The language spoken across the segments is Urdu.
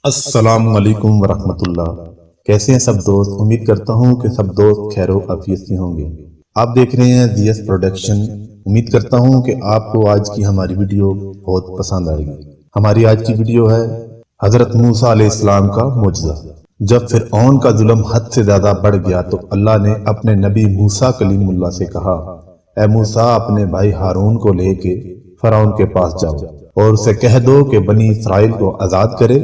السلام علیکم ورحمۃ اللہ۔ کیسے ہیں سب دوست؟ امید کرتا ہوں کہ سب دوست خیر و عافیت سے ہوں گے۔ آپ دیکھ رہے ہیں DS پروڈکشن۔ امید کرتا ہوں کہ آپ کو آج کی ہماری ویڈیو بہت پسند آئے گی۔ ہماری آج کی ویڈیو ہے حضرت موسیٰ علیہ السلام کا معجزہ۔ جب فرعون کا ظلم حد سے زیادہ بڑھ گیا تو اللہ نے اپنے نبی موسیٰ کلیم اللہ سے کہا، اے موسیٰ، اپنے بھائی ہارون کو لے کے فرعون کے پاس جاؤ اور اسے کہہ دو کہ بنی اسرائیل کو آزاد کرے،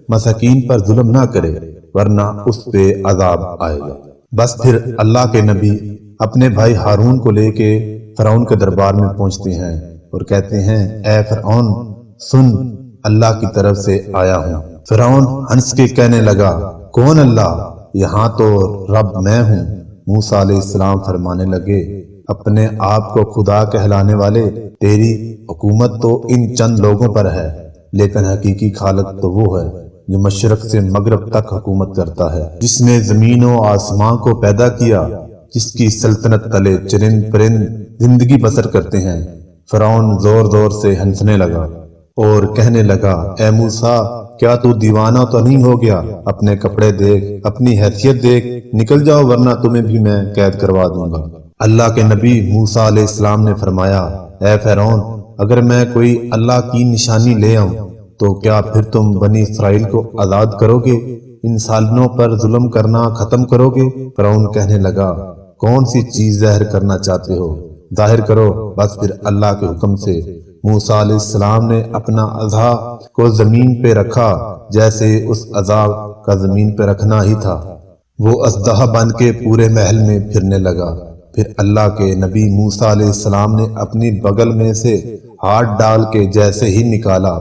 مساکین پر ظلم نہ کرے، ورنہ اس پہ عذاب آئے گا۔ بس پھر اللہ کے نبی اپنے بھائی ہارون کو لے کے فرعون کے دربار میں پہنچتے ہیں اور کہتے ہیں، اے فرعون سن، اللہ کی طرف سے آیا ہوں۔ فرعون ہنس کے کہنے لگا، کون اللہ؟ یہاں تو رب میں ہوں۔ موسیٰ علیہ السلام فرمانے لگے، اپنے آپ کو خدا کہلانے والے، تیری حکومت تو ان چند لوگوں پر ہے، لیکن حقیقی خالق تو وہ ہے جو مشرق سے مغرب تک حکومت کرتا ہے، جس نے زمین و آسمان کو پیدا کیا، جس کی سلطنت تلے چرند پرند زندگی بسر کرتے ہیں۔ فرعون زور زور سے ہنسنے لگا اور کہنے لگا، اے موسیٰ، کیا تو دیوانہ تو نہیں ہو گیا؟ اپنے کپڑے دیکھ، اپنی حیثیت دیکھ، نکل جاؤ ورنہ تمہیں بھی میں قید کروا دوں گا۔ اللہ کے نبی موسیٰ علیہ السلام نے فرمایا، اے فرعون، اگر میں کوئی اللہ کی نشانی لے آؤں تو کیا پھر تم بنی اسرائیل کو آزاد کرو گے؟ انسانوں پر ظلم کرنا ختم کرو گے؟ فرعون کہنے لگا، کون سی چیز ظاہر کرنا چاہتے ہو؟ ظاہر کرو۔ بس پھر اللہ کے حکم سے موسیٰ علیہ السلام نے اپنا عصا کو زمین پہ رکھا جیسے اس عصا کا زمین پہ رکھنا ہی تھا۔ وہ اژدہا بن کے پورے محل میں پھرنے لگا۔ پھر اللہ کے نبی موسیٰ علیہ السلام نے اپنی بغل میں سے ہاتھ ڈال کے جیسے ہی نکالا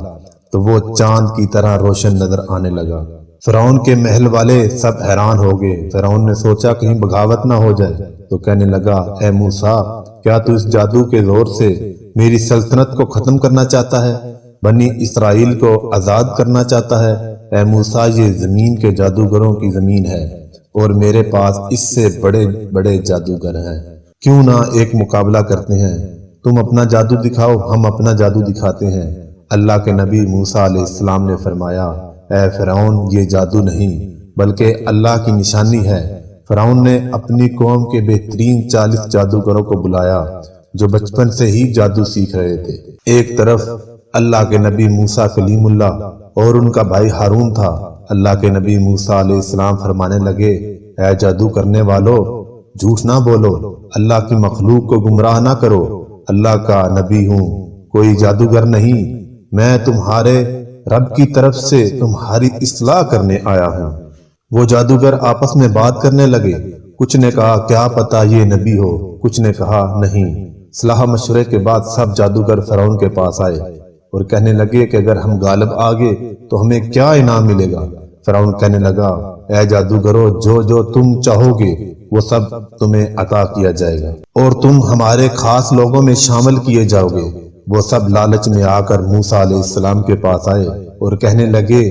تو وہ چاند کی طرح روشن نظر آنے لگا۔ فرعون کے محل والے سب حیران ہو گئے۔ فرعون نے سوچا کہیں بغاوت نہ ہو جائے تو کہنے لگا، اے موسیٰ، کیا تو اس جادو کے زور سے میری سلطنت کو ختم کرنا چاہتا ہے؟ بنی اسرائیل کو آزاد کرنا چاہتا ہے؟ اے موسیٰ، یہ زمین کے جادوگروں کی زمین ہے اور میرے پاس اس سے بڑے بڑے جادوگر ہیں، کیوں نہ ایک مقابلہ کرتے ہیں؟ تم اپنا جادو دکھاؤ، ہم اپنا جادو دکھاتے ہیں۔ اللہ کے نبی موسیٰ علیہ السلام نے فرمایا، اے فرعون، یہ جادو نہیں بلکہ اللہ کی نشانی ہے۔ فرعون نے اپنی قوم کے بہترین 40 جادوگروں کو بلایا جو بچپن سے ہی جادو سیکھ رہے تھے۔ ایک طرف اللہ کے نبی موسیٰ کلیم اللہ اور ان کا بھائی ہارون تھا۔ اللہ کے نبی موسیٰ علیہ السلام فرمانے لگے، اے جادو کرنے والو، جھوٹ نہ بولو، اللہ کی مخلوق کو گمراہ نہ کرو۔ اللہ کا نبی ہوں، کوئی جادوگر نہیں، میں تمہارے رب کی طرف سے تمہاری اصلاح کرنے آیا ہوں۔ وہ جادوگر آپس میں بات کرنے لگے، کچھ نے کہا کیا پتہ یہ نبی ہو، کچھ نے کہا نہیں۔ صلاح مشورے کے بعد سب جادوگر فرعون کے پاس آئے اور کہنے لگے کہ اگر ہم غالب آ گئے تو ہمیں کیا انعام ملے گا؟ فرعون کہنے لگا، اے جادوگرو، جو جو تم چاہو گے وہ سب تمہیں عطا کیا جائے گا اور تم ہمارے خاص لوگوں میں شامل کیے جاؤ گے۔ وہ سب لالچ میں آ کر موسیٰ علیہ السلام کے پاس آئے اور کہنے لگے،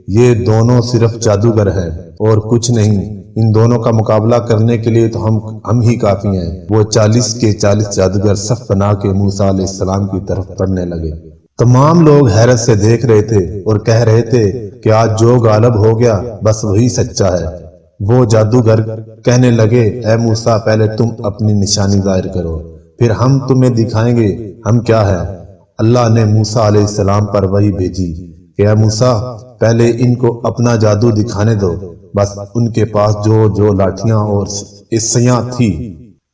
یہ دونوں صرف جادوگر ہیں اور کچھ نہیں، ان دونوں کا مقابلہ کرنے کے لیے تو ہم ہی کافی ہیں۔ وہ 40 کے 40 جادوگر صف بنا کے موسیٰ علیہ السلام کی طرف بڑھنے لگے۔ تمام لوگ حیرت سے دیکھ رہے تھے اور کہہ رہے تھے کہ آج جو غالب ہو گیا بس وہی سچا ہے۔ وہ جادوگر کہنے لگے، اے موسیٰ، پہلے تم اپنی نشانی ظاہر کرو، پھر ہم تمہیں دکھائیں گے ہم کیا ہے۔ اللہ نے موسیٰ علیہ السلام پر وحی بھیجی کہ اے موسیٰ، پہلے ان کو اپنا جادو دکھانے دو۔ بس ان کے پاس جو لاٹھیاں اور عصیاں تھی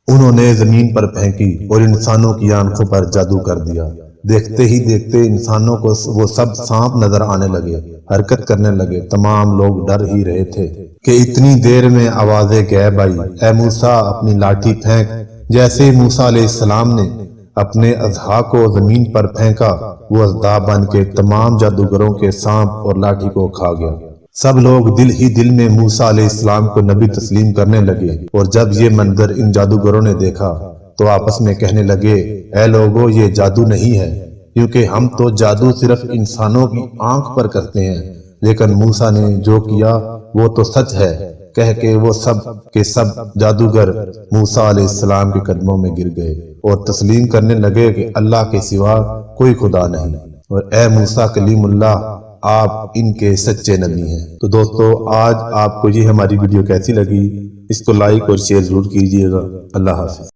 انہوں نے زمین پر پھینکی اور انسانوں کی آنکھوں پر جادو کر دیا۔ دیکھتے ہی دیکھتے انسانوں کو وہ سب سانپ نظر آنے لگے، حرکت کرنے لگے۔ تمام لوگ ڈر ہی رہے تھے کہ اتنی دیر میں آوازیں غیب آئی، اے موسیٰ، اپنی لاٹھی پھینک۔ جیسے ہی موسیٰ علیہ السلام نے اپنے اژدہا کو زمین پر پھینکا، وہ اژدہا بن کے تمام جادوگروں کے سانپ اور لاٹھی کو کھا گیا۔ سب لوگ دل ہی دل میں موسیٰ علیہ السلام کو نبی تسلیم کرنے لگے اور جب یہ منظر ان جادوگروں نے دیکھا تو آپس میں کہنے لگے، اے لوگو، یہ جادو نہیں ہے، کیونکہ ہم تو جادو صرف انسانوں کی آنکھ پر کرتے ہیں، لیکن موسیٰ نے جو کیا وہ تو سچ ہے۔ کہہ کے وہ سب کے سب جادوگر موسیٰ علیہ السلام کے قدموں میں گر گئے اور تسلیم کرنے لگے کہ اللہ کے سوا کوئی خدا نہیں۔ اور اے موسیٰ کلیم اللہ، آپ ان کے سچے نبی ہیں۔ تو دوستو آج آپ کو یہ ہماری ویڈیو کیسی لگی، اس کو لائک اور شیئر ضرور کیجیے گا۔ اللہ حافظ۔